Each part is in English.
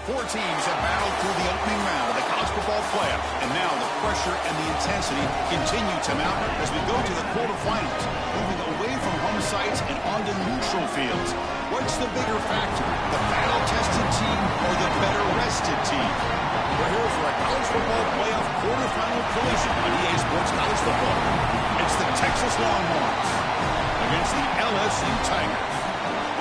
Four teams have battled through the opening round of the college football playoff, and now the pressure and the intensity continue to mount as we go to the quarterfinals, moving away from home sites and onto neutral fields. What's the bigger factor, the battle-tested team or the better-rested team? We're here for a college football playoff quarterfinal collision on EA Sports College Football. It's the Texas Longhorns against the LSU Tigers.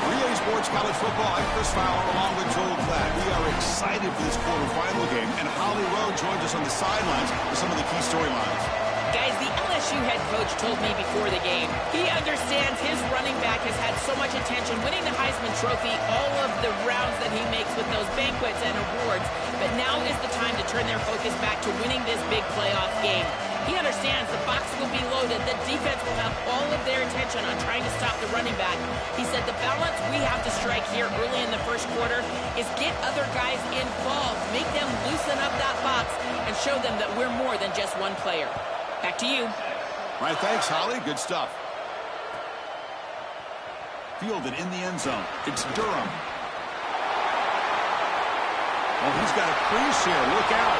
EA Sports College Football, I'm Chris Fowler along with Joel Klatt. We are excited for this quarterfinal game, and Holly Rowe joins us on the sidelines with some of the key storylines. Guys, the LSU head coach told me before the game, he understands his running back has had so much attention winning the Heisman Trophy, all of the rounds that he makes with those banquets and awards, but now is the time to turn their focus back to winning this big playoff game. He understands the box will be loaded, the defense will have all of their attention on trying to stop the running back. He said the balance we have to strike here early in the first quarter is get other guys involved, make them loosen up that box, and show them that we're more than just one player. Back to you. All right, thanks, Holly. Good stuff. Fielded in the end zone. It's Durham. Well, he's got a crease here. Look out.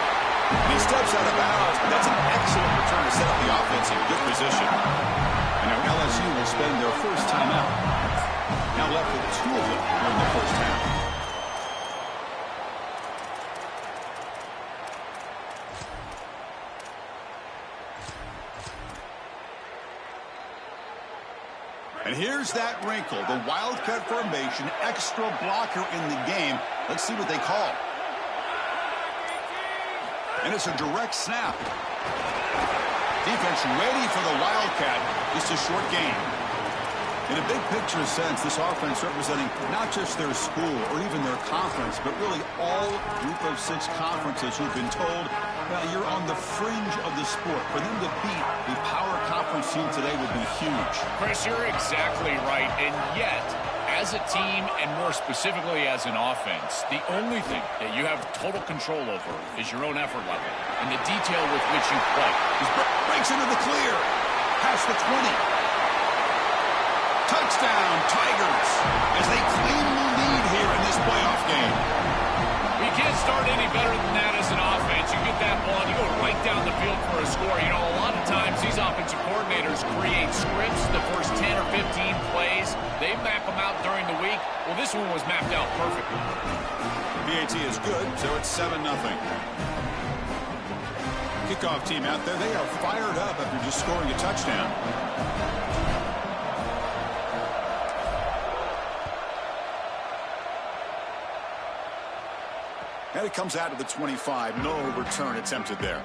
He steps out of bounds. That's an excellent return to set up the offense in good position. And now LSU will spend their first time out. Now left with two of them during the first half. And here's that wrinkle, the wildcat formation, extra blocker in the game. Let's see what they call. And it's a direct snap. Defense ready for the wildcat. Just a short gain. In a big picture sense, this offense representing not just their school or even their conference, but really all group of six conferences who've been told, well, you're on the fringe of the sport. For them to beat the power conference team today would be huge. Chris, you're exactly right. And yet, as a team and more specifically as an offense, the only thing that you have total control over is your own effort level and the detail with which you play. He breaks into the clear. Past the 20. Touchdown, Tigers, as they claim the lead here in this playoff game. We can't start any better than that as an offense. You get that ball, and you go right down the field for a score. You know, a lot of times these offensive coordinators create scripts the first 10 or 15 plays. They map them out during the week. Well, this one was mapped out perfectly. BAT is good, so it's 7-0. Kickoff team out there, they are fired up after just scoring a touchdown. And it comes out to the 25. No return attempted there.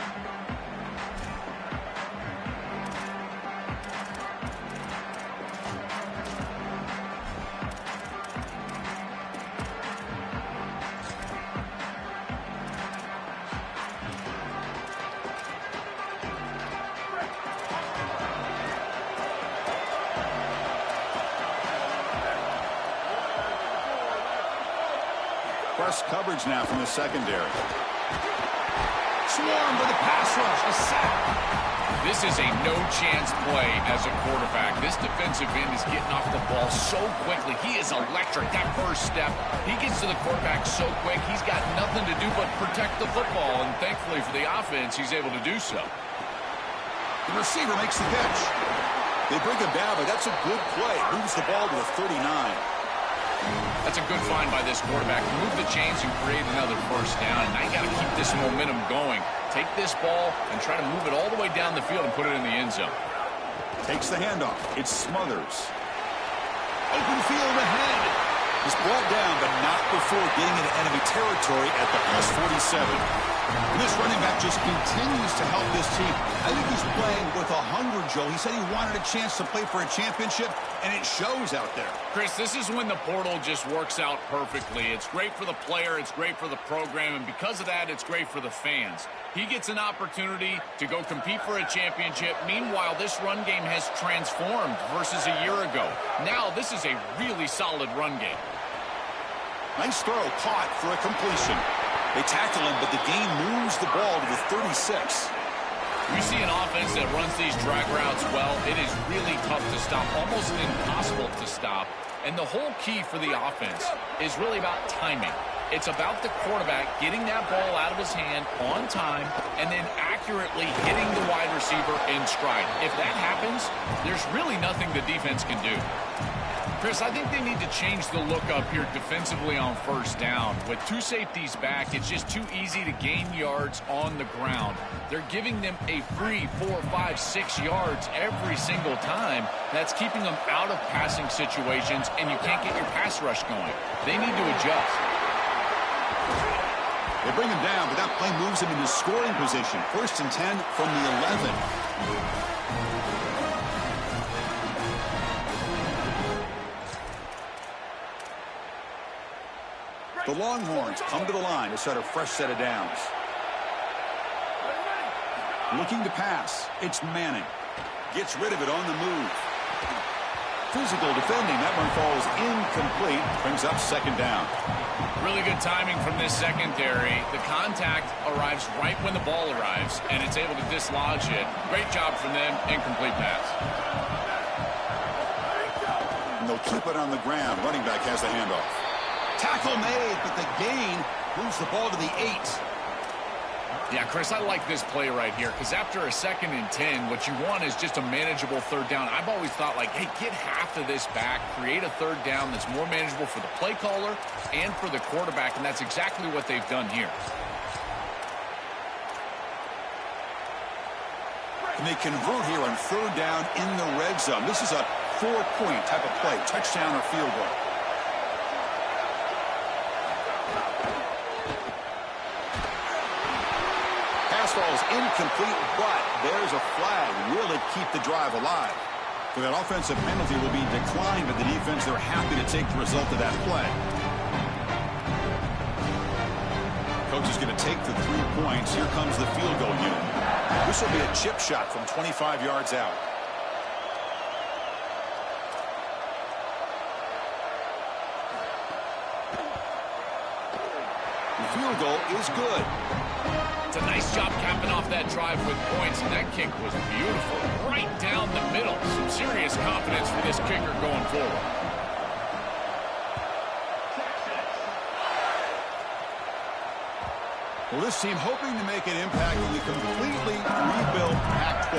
Press coverage now from the secondary. Swarm with a pass rush, a sack. This is a no-chance play as a quarterback. This defensive end is getting off the ball so quickly. He is electric. That first step, he gets to the quarterback so quick, he's got nothing to do but protect the football. And thankfully for the offense, he's able to do so. The receiver makes the catch. They bring him down, but that's a good play. Moves the ball to the 39. That's a good find by this quarterback. Move the chains and create another first down. And now you got to keep this momentum going. Take this ball and try to move it all the way down the field and put it in the end zone. Takes the handoff. It's Smothers. Open field ahead. He's brought down, but not before getting into enemy territory at the plus 47. And this running back just continues to help this team. I think he's playing with a hunger, Joe. He said he wanted a chance to play for a championship, and it shows out there. Chris, this is when the portal just works out perfectly. It's great for the player, it's great for the program, and because of that, it's great for the fans. He gets an opportunity to go compete for a championship. Meanwhile, this run game has transformed versus a year ago. Now, this is a really solid run game. Nice throw, caught for a completion. They tackle him, but the game moves the ball to the 36. We see an offense that runs these drag routes well. It is really tough to stop, almost impossible to stop. And the whole key for the offense is really about timing. It's about the quarterback getting that ball out of his hand on time and then accurately hitting the wide receiver in stride. If that happens, there's really nothing the defense can do. Chris, I think they need to change the look up here defensively on first down. With two safeties back, it's just too easy to gain yards on the ground. They're giving them a free 4, 5, 6 yards every single time. That's keeping them out of passing situations, and you can't get your pass rush going. They need to adjust. They bring him down, but that play moves him into scoring position. 1st and 10 from the 11. The Longhorns come to the line to set a fresh set of downs. Looking to pass. It's Manning. Gets rid of it on the move. Physical defending. That one falls incomplete. Brings up 2nd down. Really good timing from this secondary. The contact arrives right when the ball arrives, and it's able to dislodge it. Great job from them. Incomplete pass. And they'll keep it on the ground. Running back has the handoff. Tackle made, but the gain moves the ball to the 8. Yeah, Chris, I like this play right here because after a 2nd and 10, what you want is just a manageable 3rd down. I've always thought, like, hey, get half of this back, create a 3rd down that's more manageable for the play caller and for the quarterback, and that's exactly what they've done here. And they convert here on 3rd down in the red zone. This is a 4-point type of play, touchdown or field goal. Falls incomplete, but there's a flag. Will it keep the drive alive? So that offensive penalty will be declined, but the defense, they're happy to take the result of that play. Coach is going to take the 3 points. Here comes the field goal unit. This will be a chip shot from 25 yards out. The field goal is good. It's a nice job capping off that drive with points, and that kick was beautiful. Right down the middle. Some serious confidence for this kicker going forward. Well, this team hoping to make an impact in the completely rebuilt Pac-12.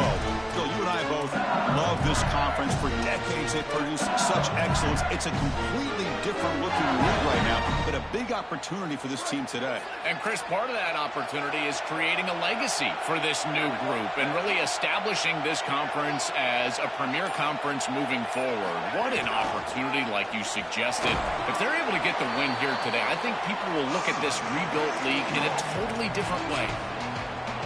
Phil, you and I both love this conference. For decades, it produced such excellence. It's a completely different-looking league right now, but a big opportunity for this team today. And, Chris, part of that opportunity is creating a legacy for this new group and really establishing this conference as a premier conference moving forward. What an opportunity, like you suggested. If they're able to get the win here today, I think people will look at this rebuilt league in a totally different way.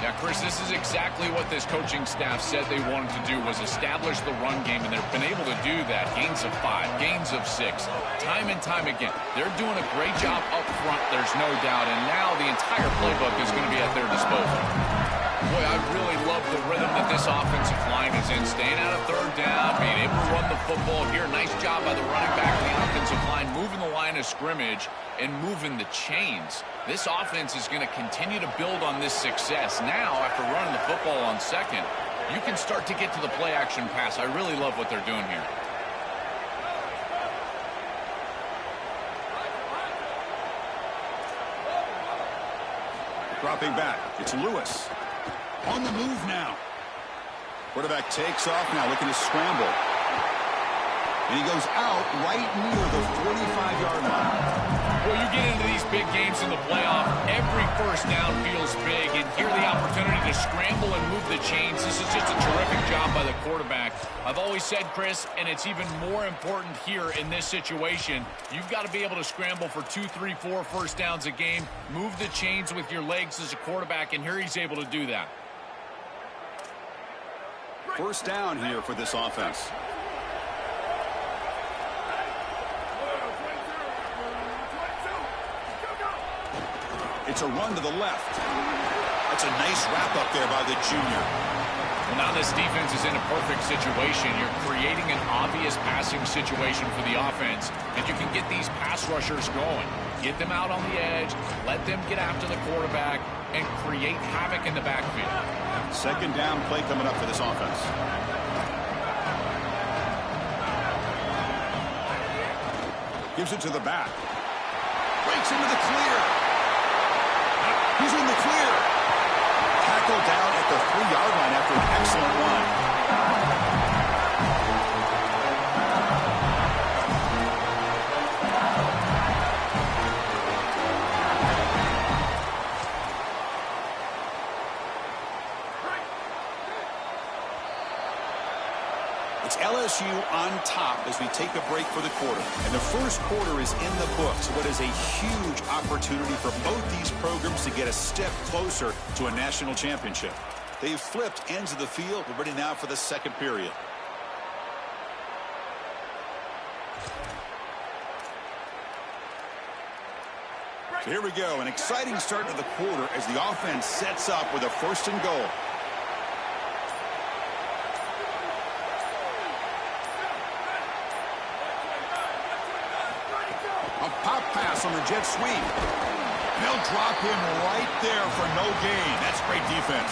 Yeah, Chris, this is exactly what this coaching staff said they wanted to do, was establish the run game, and they've been able to do that. Gains of 5, gains of 6, time and time again. They're doing a great job up front, there's no doubt, and now the entire playbook is going to be at their disposal. Boy, I really love the rhythm that this offensive line is in. Staying out of 3rd down, being able to run the football here. Nice job by the running back and the offensive line, moving the line of scrimmage and moving the chains. This offense is going to continue to build on this success. Now, after running the football on 2nd, you can start to get to the play-action pass. I really love what they're doing here. Dropping back, it's Lewis. On the move now. Quarterback takes off now, looking to scramble. And he goes out right near the 45-yard line. Well, you get into these big games in the playoff, every 1st down feels big, and here the opportunity to scramble and move the chains. This is just a terrific job by the quarterback. I've always said, Chris, and it's even more important here in this situation, you've got to be able to scramble for 2, 3, 4 1st downs a game, move the chains with your legs as a quarterback, and here he's able to do that. 1st down here for this offense. It's a run to the left. That's a nice wrap-up there by the junior. Well, now this defense is in a perfect situation. You're creating an obvious passing situation for the offense, and you can get these pass rushers going. Get them out on the edge, let them get after the quarterback, and create havoc in the backfield. 2nd down play coming up for this offense. Gives it to the back. breaks into the clear. He's in the clear. Tackled down at the 3-yard line after an excellent run. It's LSU on top as we take a break for the quarter. And the first quarter is in the books. What is a huge opportunity for both these programs to get a step closer to a national championship. They've flipped ends of the field. We're ready now for the second period. So here we go. An exciting start to the quarter as the offense sets up with a 1st and goal. On the jet sweep. They'll drop him right there for no gain. That's great defense.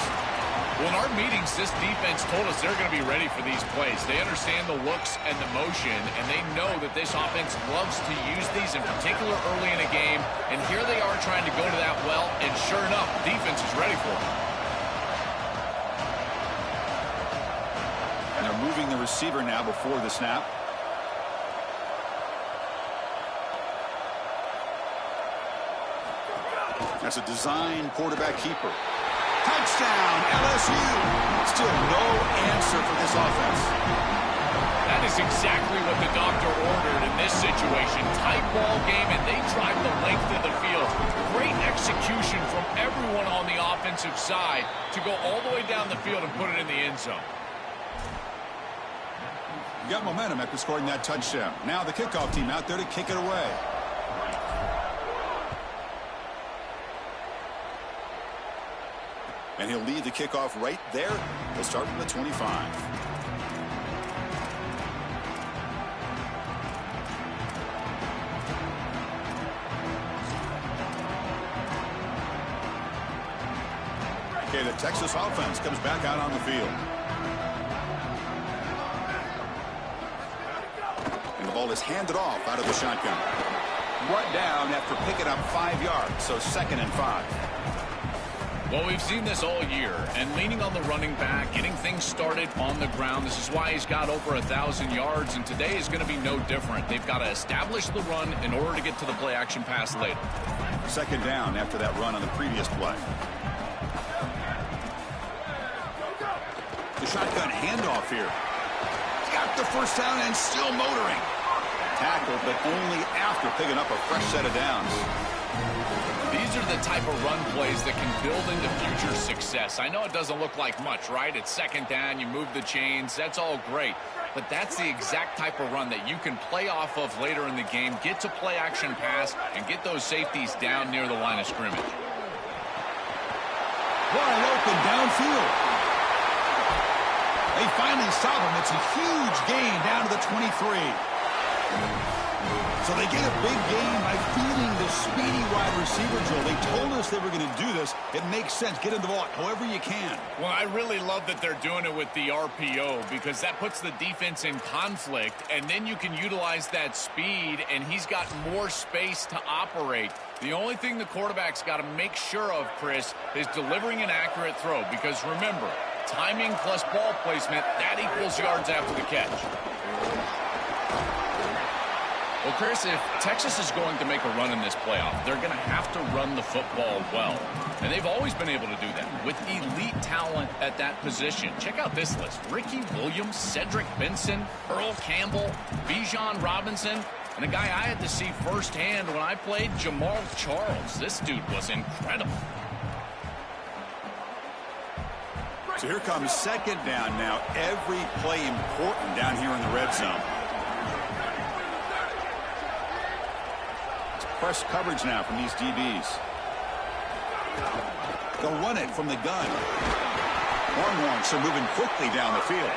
Well, in our meetings, this defense told us they're going to be ready for these plays. They understand the looks and the motion, and they know that this offense loves to use these, in particular early in a game. And here they are trying to go to that well, and sure enough, the defense is ready for it. And they're moving the receiver now before the snap. That's a design quarterback keeper. Touchdown, LSU. Still no answer for this offense. That is exactly what the doctor ordered in this situation. Tight ball game, and they drive the length of the field. Great execution from everyone on the offensive side to go all the way down the field and put it in the end zone. You got momentum after scoring that touchdown. Now the kickoff team out there to kick it away. And he'll lead the kickoff right there. He'll start from the 25. Okay, the Texas offense comes back out on the field. And the ball is handed off out of the shotgun. Brought down after picking up 5 yards, so 2nd and 5. Well, we've seen this all year, and leaning on the running back, getting things started on the ground. This is why he's got over 1,000 yards, and today is going to be no different. They've got to establish the run in order to get to the play-action pass later. 2nd down after that run on the previous play. The shotgun handoff here. He's got the 1st down and still motoring. Tackled, but only after picking up a fresh set of downs. These are the type of run plays that can build into future success. I know it doesn't look like much, right? It's 2nd down, you move the chains, that's all great. But that's the exact type of run that you can play off of later in the game, get to play action pass, and get those safeties down near the line of scrimmage. Wide open downfield. They finally stop him. It's a huge gain down to the 23. So they get a big gain by feeding the speedy wide receiver, Joel. They told us they were going to do this. It makes sense. Get in the ball however you can. Well, I really love that they're doing it with the RPO because that puts the defense in conflict, and then you can utilize that speed, and he's got more space to operate. The only thing the quarterback's got to make sure of, Chris, is delivering an accurate throw because, remember, timing plus ball placement, that equals yards after the catch. Well, Chris, if Texas is going to make a run in this playoff, they're going to have to run the football well. And they've always been able to do that with elite talent at that position. Check out this list. Ricky Williams, Cedric Benson, Earl Campbell, Bijan Robinson, and a guy I had to see firsthand when I played, Jamal Charles. This dude was incredible. So here comes 2nd down now. Every play important down here in the red zone. Press coverage now from these DBs. They'll run it from the gun. Longhorns are moving quickly down the field.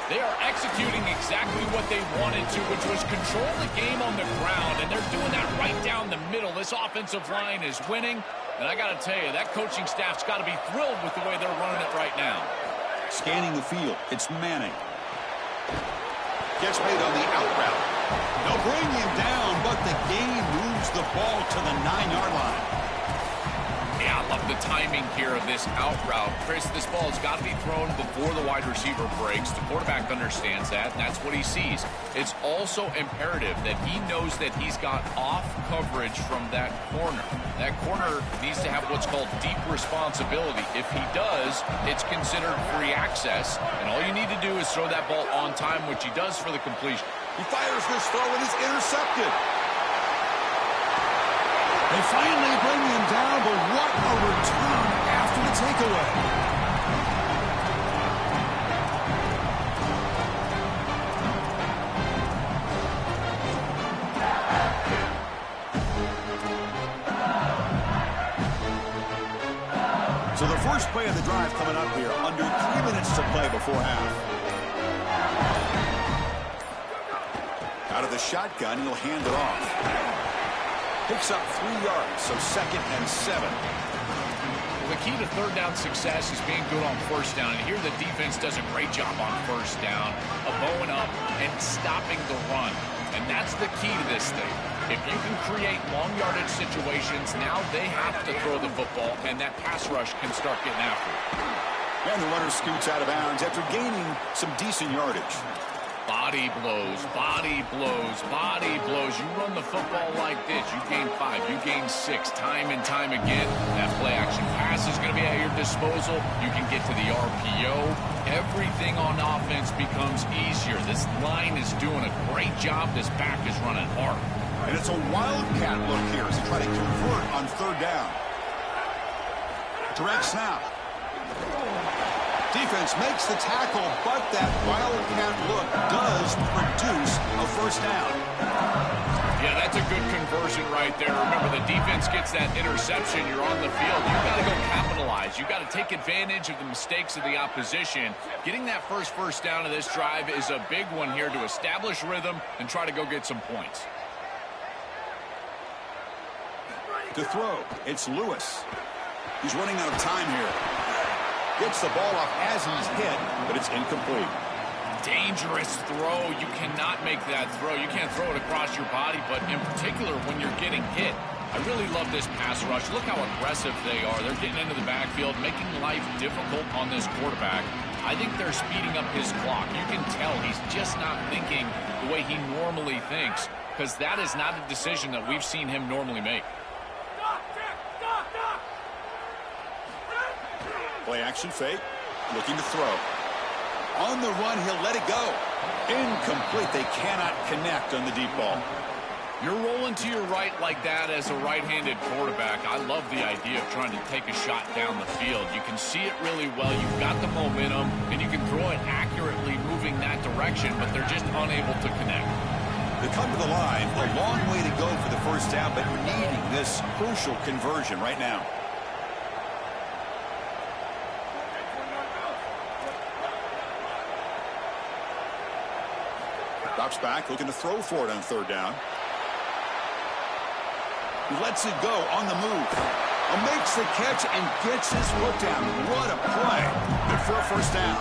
They are executing exactly what they wanted to, which was control the game on the ground, and they're doing that right down the middle. This offensive line is winning, and I got to tell you, that coaching staff's got to be thrilled with the way they're running it right now. Scanning the field, it's Manning. Gets made on the out route. They'll bring him down, but the gain moves the ball to the 9-yard line. Yeah, I love the timing here of this out route. Chris, this ball has got to be thrown before the wide receiver breaks. The quarterback understands that, and that's what he sees. It's also imperative that he knows that he's got off coverage from that corner. That corner needs to have what's called deep responsibility. If he does, it's considered free access, and all you need to do is throw that ball on time, which he does for the completion. He fires this throw and is intercepted. They finally bring him down, but what a return after the takeaway. So the first play of the drive coming up here, under 3 minutes to play before half. Out of the shotgun, he'll hand it off. Picks up 3 yards, so 2nd and 7. Well, the key to third down success is being good on first down. And here the defense does a great job on first down of bowing up and stopping the run. And that's the key to this thing. If you can create long yardage situations, now they have to throw the football, and that pass rush can start getting after it. And the runner scoots out of bounds after gaining some decent yardage. Body blows, body blows, body blows. You run the football like this, you gain 5, you gain 6, time and time again. That play-action pass is going to be at your disposal. You can get to the RPO. Everything on offense becomes easier. This line is doing a great job. This back is running hard. And it's a wildcat look here as they try to convert on third down. Direct snap. Defense makes the tackle, but that wildcat look does produce a first down. Yeah, that's a good conversion right there. Remember, the defense gets that interception. You're on the field. You've got to go capitalize. You've got to take advantage of the mistakes of the opposition. Getting that first down of this drive is a big one here to establish rhythm and try to go get some points. To throw, it's Lewis. He's running out of time here. Gets the ball off as he's hit, but it's incomplete. Dangerous throw. You cannot make that throw. You can't throw it across your body, but in particular when you're getting hit. I really love this pass rush. Look how aggressive they are. They're getting into the backfield, making life difficult on this quarterback. I think they're speeding up his clock. You can tell he's just not thinking the way he normally thinks, because that is not a decision that we've seen him normally make. Play action fake, looking to throw. On the run, he'll let it go. Incomplete. They cannot connect on the deep ball. You're rolling to your right like that as a right-handed quarterback. I love the idea of trying to take a shot down the field. You can see it really well. You've got the momentum, and you can throw it accurately moving that direction, but they're just unable to connect. They come to the line, a long way to go for the first down, but needing this crucial conversion right now. Drops back, looking to throw for it on third down. He lets it go on the move. Makes the catch and gets his foot down. What a play. Good for a first down.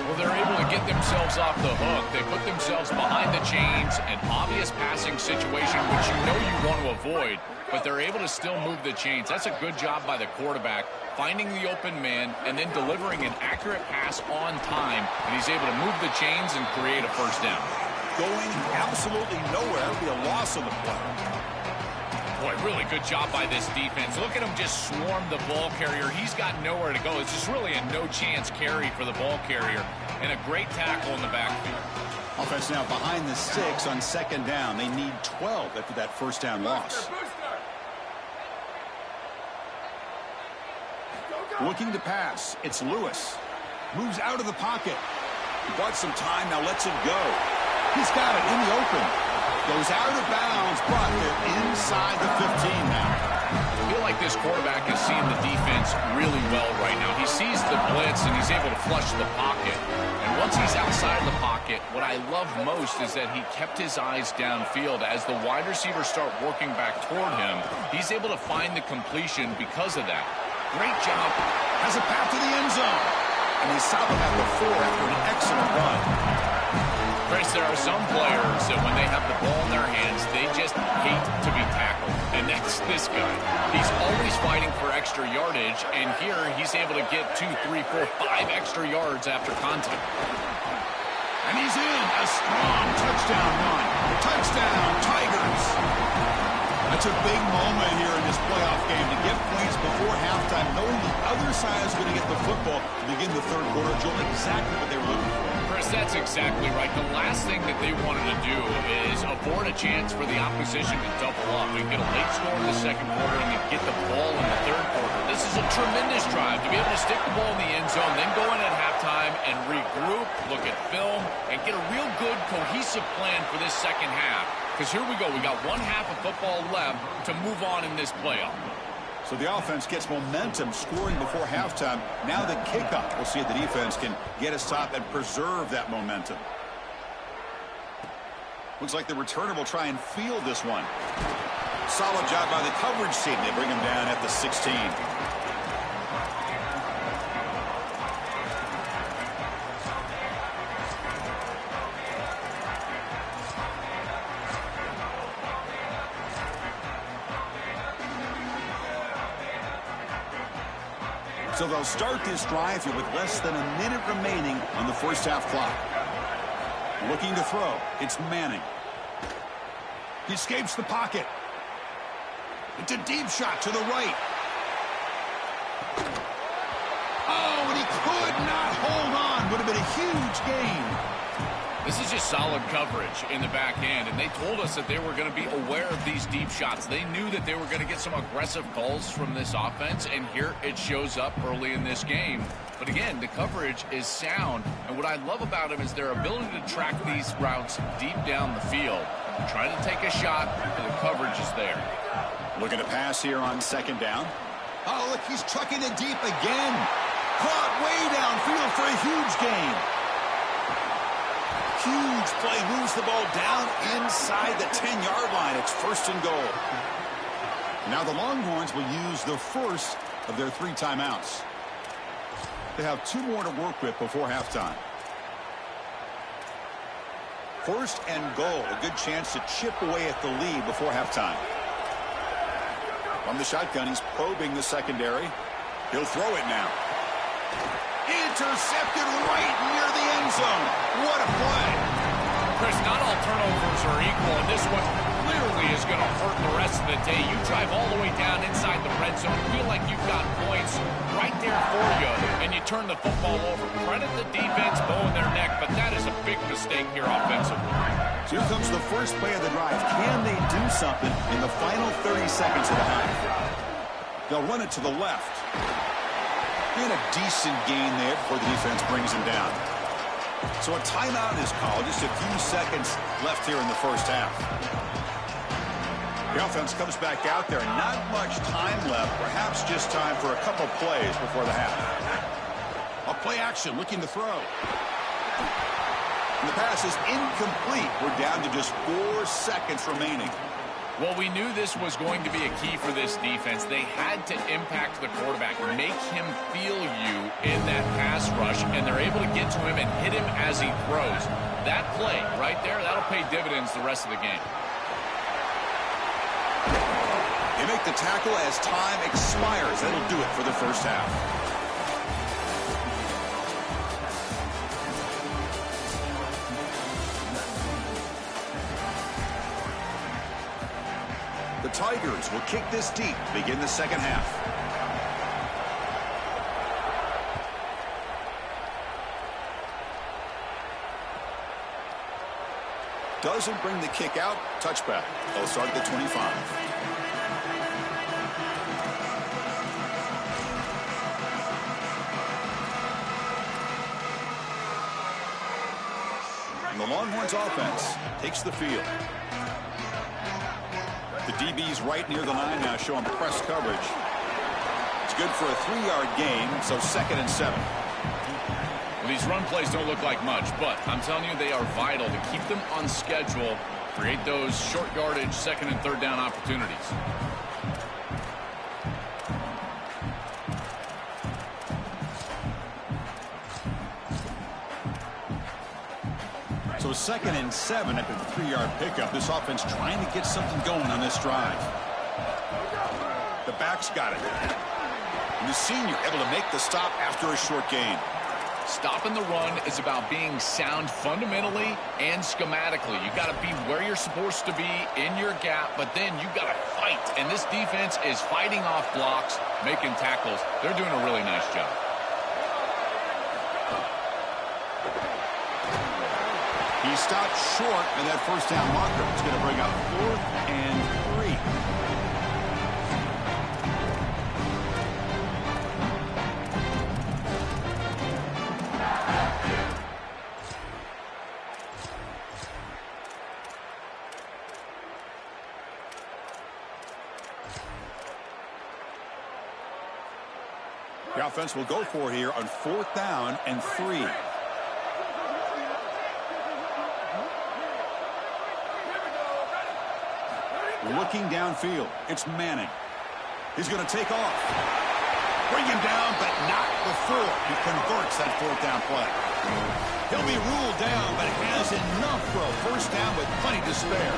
Well, they're able to get themselves off the hook. They put themselves behind the chains, an obvious passing situation, which you know you want to avoid, but they're able to still move the chains. That's a good job by the quarterback, finding the open man and then delivering an accurate pass on time, and he's able to move the chains and create a first down. Going absolutely nowhere. That would be a loss on the play. Boy, really good job by this defense. Look at him just swarm the ball carrier. He's got nowhere to go. It's just really a no-chance carry for the ball carrier, and a great tackle in the backfield. Offense now behind the 6 on second down. They need 12 after that first down loss. Looking to pass. It's Lewis. Moves out of the pocket. He bought some time, now lets it go. He's got it in the open. Goes out of bounds, but they're inside the 15 now. I feel like this quarterback is seeing the defense really well right now. He sees the blitz, and he's able to flush the pocket. And once he's outside of the pocket, what I love most is that he kept his eyes downfield. As the wide receivers start working back toward him, he's able to find the completion because of that. Great job. Has a path to the end zone. And they stop him at the 4 after an excellent run. Chris, there are some players that when they have the ball in their hands, they just hate to be tackled. And that's this guy. He's always fighting for extra yardage, and here he's able to get 2, 3, 4, 5 extra yards after contact. And he's in. A strong touchdown run. Touchdown, Tigers. That's a big moment here in this playoff game to get points before halftime, knowing the other side is going to get the football to begin the third quarter. Joel, exactly what they were looking for. Chris, that's exactly right. The last thing that they wanted to do is afford a chance for the opposition to double up. We get a late score in the second quarter and then get the ball in the third quarter. This is a tremendous drive to be able to stick the ball in the end zone, then go in at halftime and regroup, look at film, and get a real good cohesive plan for this second half. Because here we go. We got one half of football left to move on in this playoff. So the offense gets momentum scoring before halftime. Now the kickoff. We'll see if the defense can get a stop and preserve that momentum. Looks like the returner will try and field this one. Solid job by the coverage team. They bring him down at the 16. So they'll start this drive here with less than a minute remaining on the first half clock. Looking to throw. It's Manning. He escapes the pocket. It's a deep shot to the right. Oh, and he could not hold on. Would have been a huge gain. This is just solid coverage in the back end, and they told us that they were going to be aware of these deep shots. They knew that they were going to get some aggressive calls from this offense, and here it shows up early in this game. But again, the coverage is sound, and what I love about them is their ability to track these routes deep down the field. Trying to take a shot, and the coverage is there. Looking to pass here on second down. Oh, look, he's trucking it deep again. Caught way downfield for a huge gain. Huge play, moves the ball down inside the 10-yard line. It's first and goal. Now the Longhorns will use the first of their 3 timeouts. They have 2 more to work with before halftime. First and goal, a good chance to chip away at the lead before halftime. From the shotgun, he's probing the secondary. He'll throw it now. Intercepted right near the end zone. What a play. Chris, not all turnovers are equal, and this one clearly is going to hurt the rest of the day. You drive all the way down inside the red zone, feel like you've got points right there for you, and you turn the football over. Credit the defense, bowing their neck, but that is a big mistake here offensively. Here comes the first play of the drive. Can they do something in the final 30 seconds of the half? They'll run it to the left. And a decent gain there before the defense brings him down. So a timeout is called. Just a few seconds left here in the first half. The offense comes back out there. Not much time left. Perhaps just time for a couple plays before the half. A play action, looking to throw. And the pass is incomplete. We're down to just 4 seconds remaining. Well, we knew this was going to be a key for this defense. They had to impact the quarterback, make him feel you in that pass rush, and they're able to get to him and hit him as he throws. That play right there, that'll pay dividends the rest of the game. They make the tackle as time expires. That'll do it for the first half. The Tigers will kick this deep to begin the second half. Doesn't bring the kick out. Touchback. They'll start at the 25. And the Longhorns offense takes the field. The DB's right near the line now, showing press coverage. It's good for a 3-yard gain, so 2nd and 7. Well, these run plays don't look like much, but I'm telling you, they are vital to keep them on schedule, create those short yardage 2nd and 3rd down opportunities. So 2nd and 7 at the 3-yard pickup. This offense trying to get something going on this drive. The back's got it. And the senior able to make the stop after a short gain. Stopping the run is about being sound fundamentally and schematically. You got to be where you're supposed to be in your gap, but then you got to fight. And this defense is fighting off blocks, making tackles. They're doing a really nice job. He stopped short of that first down marker. It's going to bring up 4th and 3. The offense will go for it here on 4th down and 3. Looking downfield, it's Manning. He's going to take off. Bring him down, but not before he converts that 4th down play. He'll be ruled down, but has enough for a first down with plenty to spare.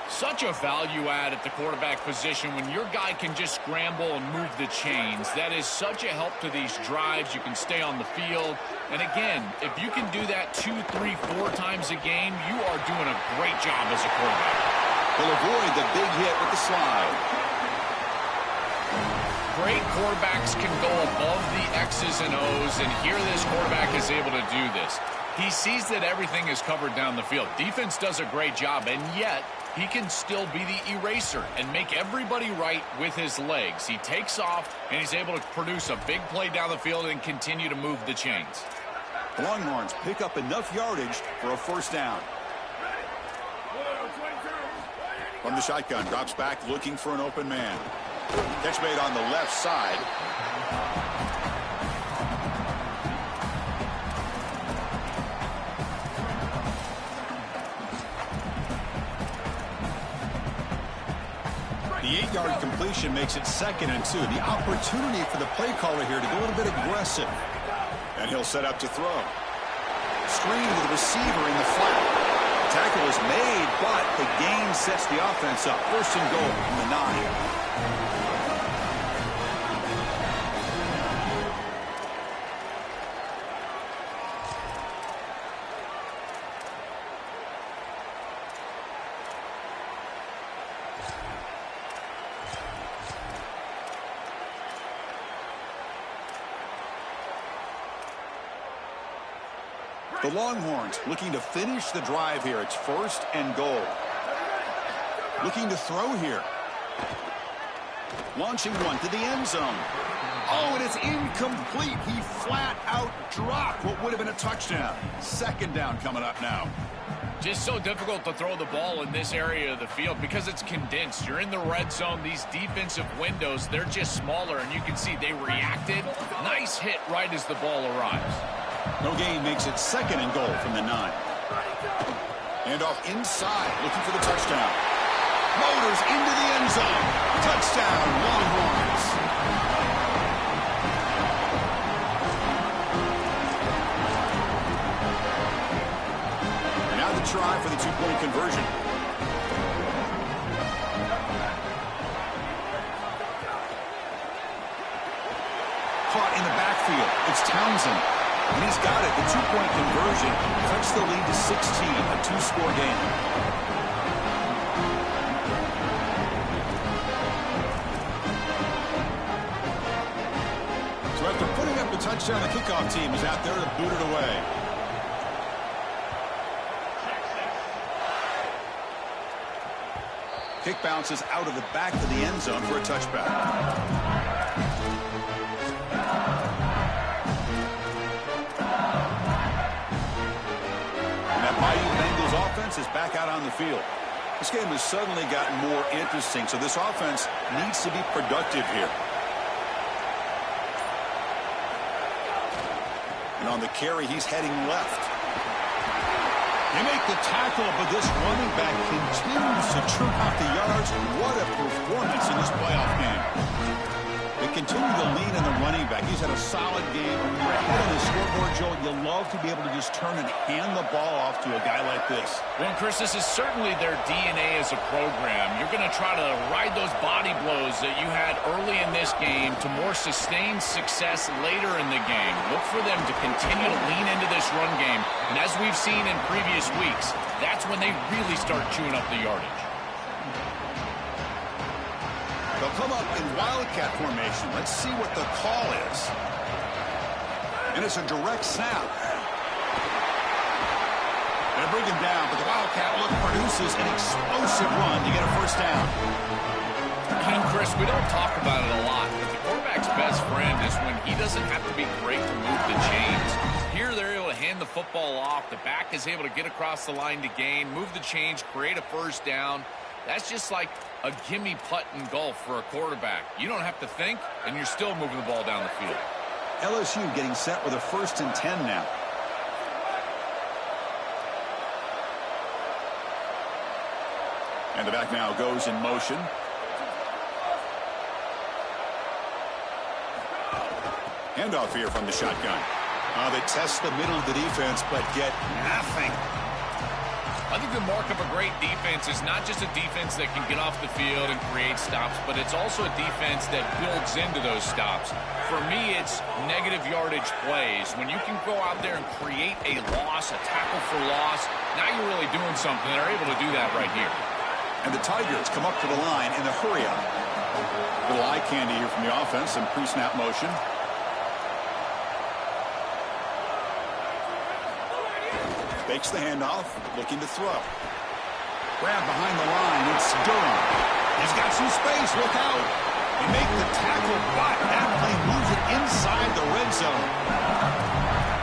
Such a value add at the quarterback position when your guy can just scramble and move the chains. That is such a help to these drives. You can stay on the field. And again, if you can do that 2, 3, 4 times a game, you are doing a great job as a quarterback. Will avoid the big hit with the slide. Great quarterbacks can go above the X's and O's, and here this quarterback is able to do this. He sees that everything is covered down the field. Defense does a great job, and yet he can still be the eraser and make everybody right with his legs. He takes off, and he's able to produce a big play down the field and continue to move the chains. The Longhorns pick up enough yardage for a first down. From the shotgun, drops back looking for an open man. Catch made on the left side. The 8-yard completion makes it 2nd and 2. The opportunity for the play caller here to go a little bit aggressive. And he'll set up to throw. Screen with the receiver in the flat. Tackle is made, but the gain sets the offense up. 1st and goal from the 9. The Longhorns looking to finish the drive here. It's 1st and goal. Looking to throw here. Launching one to the end zone. Oh, and it's incomplete. He flat out dropped what would have been a touchdown. 2nd down coming up now. Just so difficult to throw the ball in this area of the field because it's condensed. You're in the red zone. These defensive windows, they're just smaller, and you can see they reacted. Nice hit right as the ball arrives. No gain makes it 2nd and goal from the 9. And off inside, looking for the touchdown. Motors into the end zone. Touchdown, Longhorns. And now the try for the 2-point conversion. Caught in the backfield. It's Townsend. And he's got it. The 2-point conversion cuts the lead to 16, a 2-score game. So after putting up the touchdown, the kickoff team is out there to boot it away. Kick bounces out of the back of the end zone for a touchback. BYU Bengals offense is back out on the field. This game has suddenly gotten more interesting, so this offense needs to be productive here. And on the carry, he's heading left. They make the tackle, but this running back continues to churn out the yards. What a performance in this playoff game. The continue to lean on the running back. He's had a solid game. When you're ahead on the scoreboard, Joel, you love to be able to just turn and hand the ball off to a guy like this. Well, Chris, this is certainly their DNA as a program. You're going to try to ride those body blows that you had early in this game to more sustained success later in the game. Look for them to continue to lean into this run game. And as we've seen in previous weeks, that's when they really start chewing up the yardage. They'll come up in wildcat formation. Let's see what the call is. And it's a direct snap. They bring him down, but the wildcat look produces an explosive run to get a first down. You know, Chris, we don't talk about it a lot, but the quarterback's best friend is when he doesn't have to be great to move the chains. Here they're able to hand the football off. The back is able to get across the line to gain, move the chains, create a first down. That's just like a gimme putt in golf for a quarterback. You don't have to think, and you're still moving the ball down the field. LSU getting set with a 1st and 10 now. And the back now goes in motion. Handoff here from the shotgun. They test the middle of the defense, but get nothing. I think the mark of a great defense is not just a defense that can get off the field and create stops, but it's also a defense that builds into those stops. For me, it's negative yardage plays. When you can go out there and create a loss, a tackle for loss, now you're really doing something. They're able to do that right here. And the Tigers come up to the line in the hurry-up. Little eye candy here from the offense and pre-snap motion. Fakes the handoff, looking to throw. Grab behind the line, it's Durham. He's got some space, look out. They make the tackle, but that play moves it inside the red zone.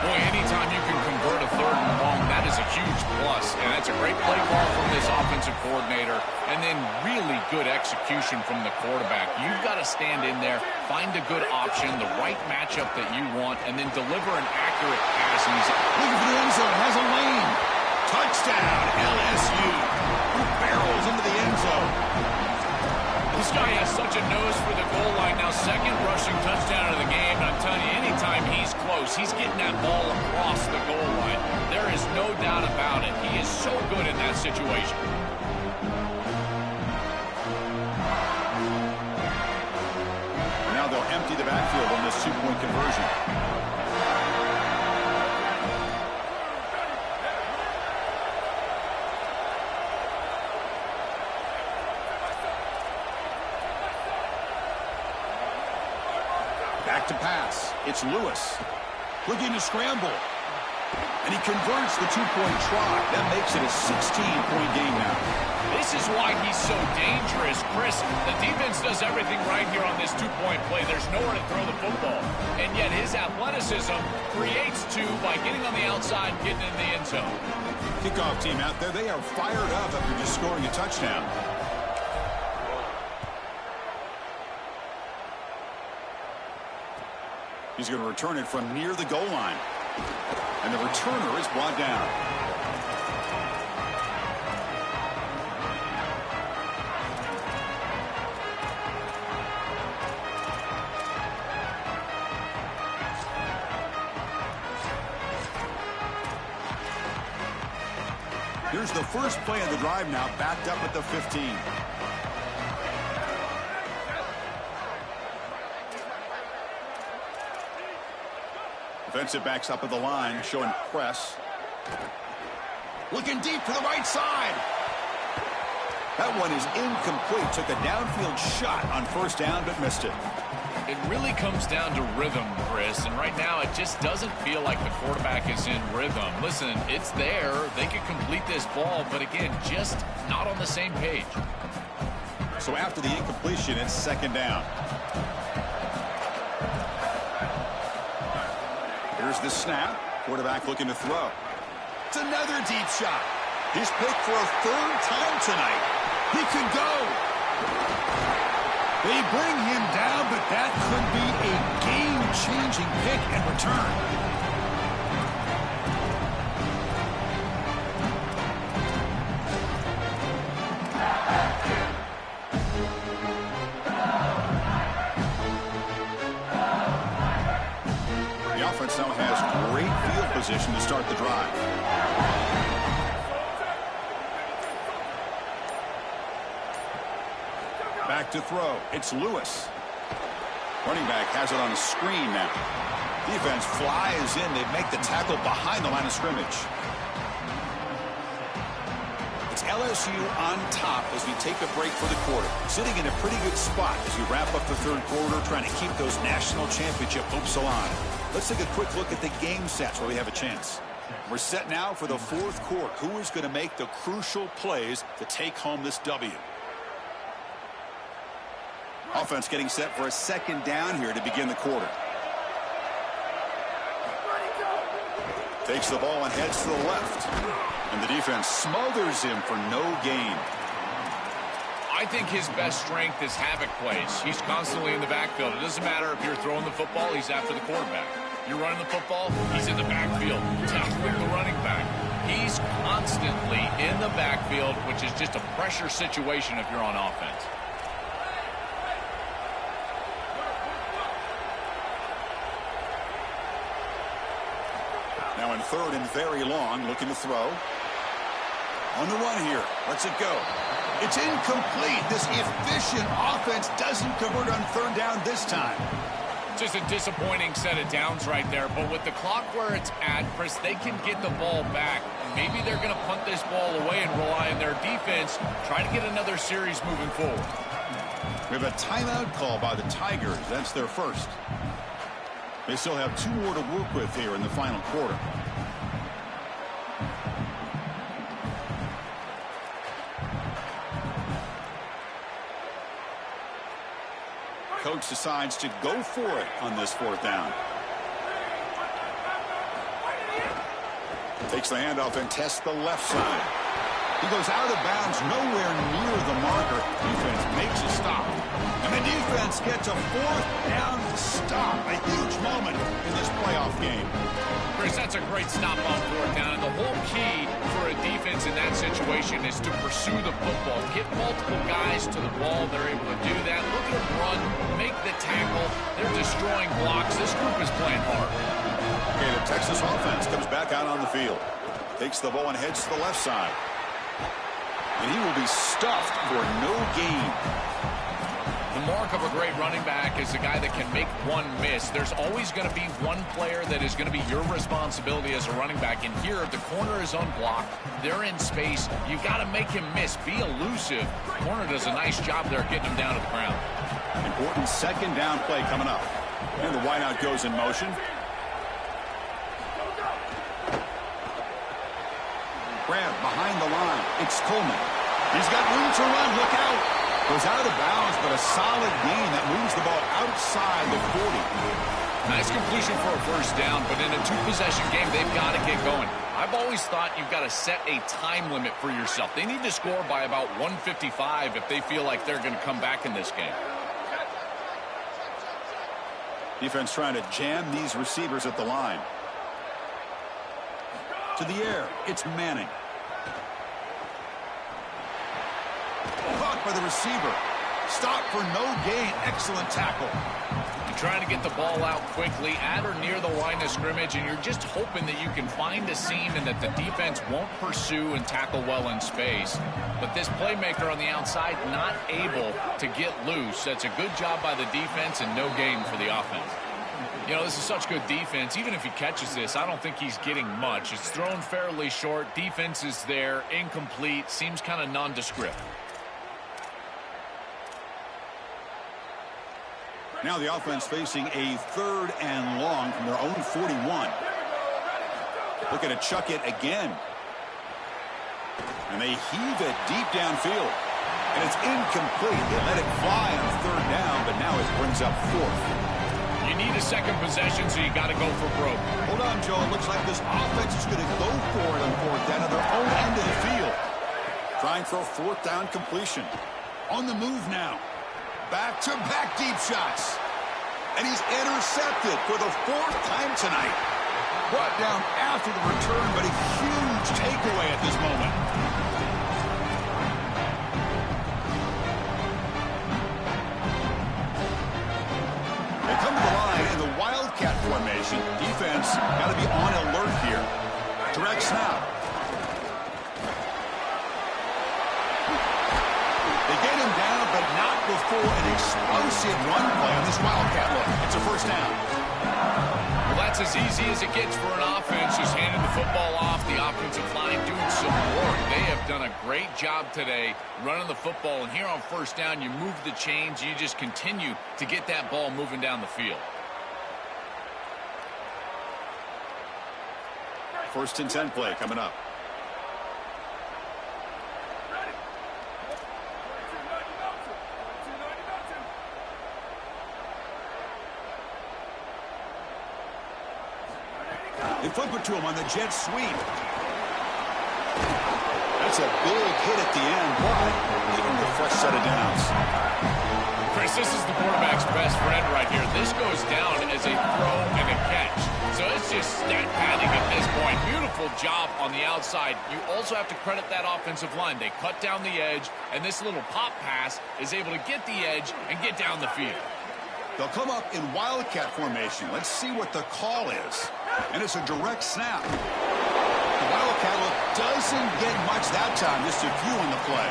Boy, anytime you can convert a 3rd and long, that is a huge plus. And that's a great play call from this offensive coordinator. And then really good execution from the quarterback. You've got to stand in there, find a good option, the right matchup that you want, and then deliver an accurate pass. And he's looking for the end zone, has a lane. Touchdown, LSU. Who barrels into the end zone. This guy has such a nose for the goal line. Now, 2nd rushing touchdown of the game. And I'm telling you, anytime he's close, he's getting that ball across the goal line. There is no doubt about it. He is so good in that situation. Now they'll empty the backfield on this 2-point conversion. Back to pass. It's Lewis. Looking to scramble. And he converts the 2-point try. That makes it a 16-point game now. This is why he's so dangerous, Chris. The defense does everything right here on this 2-point play. There's nowhere to throw the football. And yet his athleticism creates 2 by getting on the outside, getting in the end zone. Kickoff team out there. They are fired up after just scoring a touchdown. He's going to return it from near the goal line. And the returner is brought down. Here's the first play of the drive now, backed up at the 15. Defensive backs up at the line, showing press. Looking deep to the right side. That one is incomplete. Took a downfield shot on 1st down, but missed it. It really comes down to rhythm, Chris, and right now it just doesn't feel like the quarterback is in rhythm. Listen, it's there. They could complete this ball, but again, just not on the same page. So after the incompletion, it's 2nd down. Here's the snap. Quarterback looking to throw. It's another deep shot. He's picked for a 3rd time tonight. He could go. They bring him down, but that could be a game-changing pick and return. completion to start the drive. Back to throw. It's Lewis. Running back has it on a screen now. Defense flies in. They make the tackle behind the line of scrimmage. It's LSU on top as we take a break for the quarter. Sitting in a pretty good spot as we wrap up the third quarter, trying to keep those national championship hopes alive. Let's take a quick look at the game sets where we have a chance. We're set now for the fourth quarter. Who is going to make the crucial plays to take home this W? Offense getting set for a second down here to begin the quarter. Takes the ball and heads to the left. And the defense smothers him for no gain. I think his best strength is havoc plays. He's constantly in the backfield. It doesn't matter if you're throwing the football, he's after the quarterback. You're running the football, he's in the backfield, tackling the running back. He's constantly in the backfield, which is just a pressure situation if you're on offense. Now in third and very long, looking to throw. On the run here. Lets it go. It's incomplete. This efficient offense doesn't convert on third down this time. Just a disappointing set of downs right there. But with the clock where it's at, Chris, they can get the ball back. Maybe they're going to punt this ball away and rely on their defense. Try to get another series moving forward. We have a timeout call by the Tigers. That's their first. They still have 2 more to work with here in the final quarter. Coach decides to go for it on this fourth down. Takes the handoff and tests the left side. He goes out of bounds, nowhere near the marker. Defense makes a stop. And the defense gets a fourth down stop. A huge moment in this playoff game. Chris, that's a great stop on fourth down. And the whole key for a defense in that situation is to pursue the football. Get multiple guys to the ball. They're able to do that. Look at them run, make the tackle. They're destroying blocks. This group is playing hard. Okay, the Texas offense comes back out on the field. Takes the ball and heads to the left side. And he will be stuffed for no gain. The mark of a great running back is the guy that can make one miss. There's always going to be one player that is going to be your responsibility as a running back. And here, the corner is unblocked. They're in space. You've got to make him miss. Be elusive. The corner does a nice job there getting him down to the ground. Important second down play coming up. And the wideout goes in motion. Grab behind the line. It's Coleman. He's got room to run. Look out. Goes out of bounds, but a solid gain that moves the ball outside the 40. Nice completion for a first down, but in a 2-possession game, they've got to get going. I've always thought you've got to set a time limit for yourself. They need to score by about 155 if they feel like they're going to come back in this game. Defense trying to jam these receivers at the line. To the air, it's Manning. Caught by the receiver. Stop for no gain. Excellent tackle. You're trying to get the ball out quickly at or near the line of scrimmage, and you're just hoping that you can find a seam and that the defense won't pursue and tackle well in space. But this playmaker on the outside not able to get loose. That's a good job by the defense and no gain for the offense. You know, this is such good defense. Even if he catches this, I don't think he's getting much. It's thrown fairly short. Defense is there. Incomplete. Seems kind of nondescript. Now the offense facing a third and long from their own 41. Looking to chuck it again. And they heave it deep downfield. And it's incomplete. They let it fly on third down, but now it brings up fourth. You need a second possession, so you got to go for broke. Hold on, Joe. It looks like this offense is going to go for it on fourth down at their own end of the field. Trying for a fourth down completion. On the move now. Back-to-back deep shots. And he's intercepted for the 4th time tonight. Brought down after the return, but a huge takeaway at this moment. They come to the line in the Wildcat formation. Defense got to be on alert here. direct snap. They get him down, but not before an explosive run play on this Wildcat look. It's a first down. Well, that's as easy as it gets for an offense, just handing the football off. The offensive line doing some work. They have done a great job today running the football. And here on first down, you move the chains. You just continue to get that ball moving down the field. First and 10 play coming up. They flip it to him on the jet sweep. That's a big hit at the end, but give him a fresh set of downs. Chris, this is the quarterback's best friend right here. This goes down as a throw and a catch. So it's just stat padding at this point. Beautiful job on the outside. You also have to credit that offensive line. They cut down the edge, and this little pop pass is able to get the edge and get down the field. They'll come up in Wildcat formation. Let's see what the call is. And it's a direct snap. The Wildcat look doesn't get much that time, just a few on the play.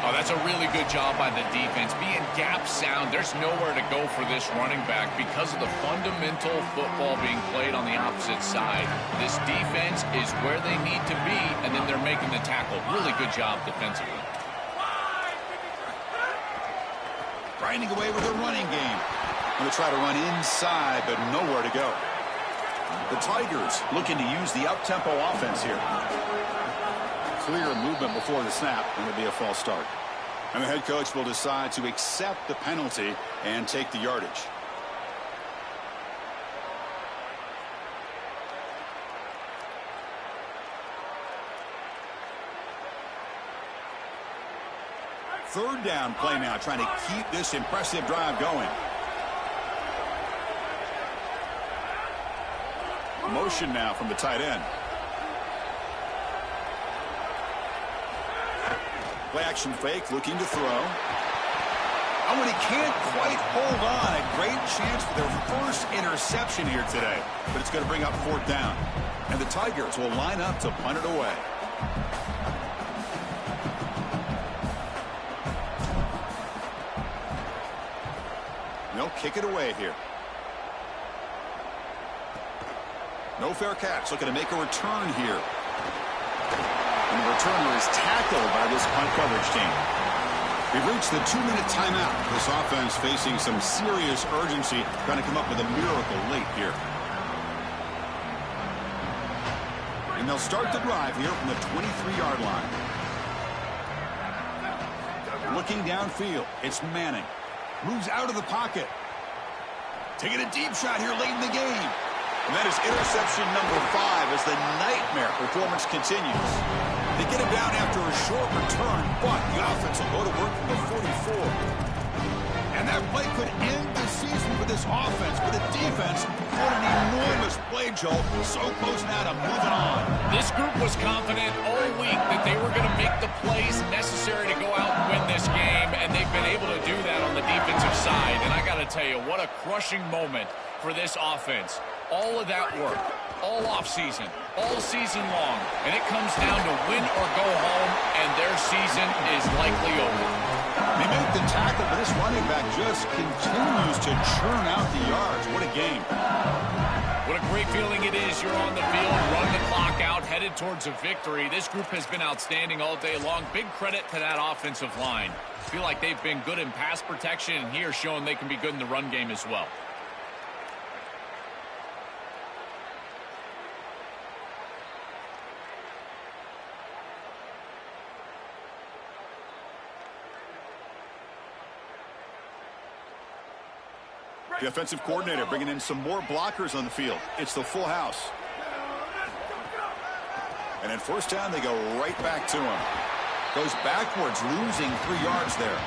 Oh, that's a really good job by the defense. Being gap sound, there's nowhere to go for this running back because of the fundamental football being played on the opposite side. This defense is where they need to be, and then they're making the tackle. Really good job defensively. Grinding away with a running game. Going to try to run inside, but nowhere to go. The Tigers looking to use the up-tempo offense here. Clear movement before the snap, and it'll be a false start. And the head coach will decide to accept the penalty and take the yardage. Third down play now, trying to keep this impressive drive going. Motion now from the tight end. Play action fake, looking to throw. Oh, and he can't quite hold on. A great chance for their first interception here today. But it's going to bring up fourth down. And the Tigers will line up to punt it away. They'll kick it away here. No fair catch. Looking to make a return here. And the returner is tackled by this punt coverage team. We've reached the 2-minute timeout. This offense facing some serious urgency, trying to come up with a miracle late here. And they'll start the drive here from the 23-yard line. Looking downfield, it's Manning. Moves out of the pocket. Taking a deep shot here late in the game. And that is interception number 5 as the nightmare performance continues. They get him down after a short return, but the offense will go to work from the 44. And that play could end the season for this offense, but the defense, what an enormous play, Joel. So close now to moving on. This group was confident all week that they were going to make the plays necessary to go out and win this game, and they've been able to do that on the defensive side. And I got to tell you, what a crushing moment for this offense. All of that work, all offseason, all season long, and it comes down to win or go home, and their season is likely over. They make the tackle, but this running back just continues to churn out the yards. What a game. What a great feeling it is. You're on the field, run the clock out, headed towards a victory. This group has been outstanding all day long. Big credit to that offensive line. I feel like they've been good in pass protection, and here showing they can be good in the run game as well. The offensive coordinator bringing in some more blockers on the field. It's the full house. And at first down, they go right back to him. Goes backwards, losing 3 yards there.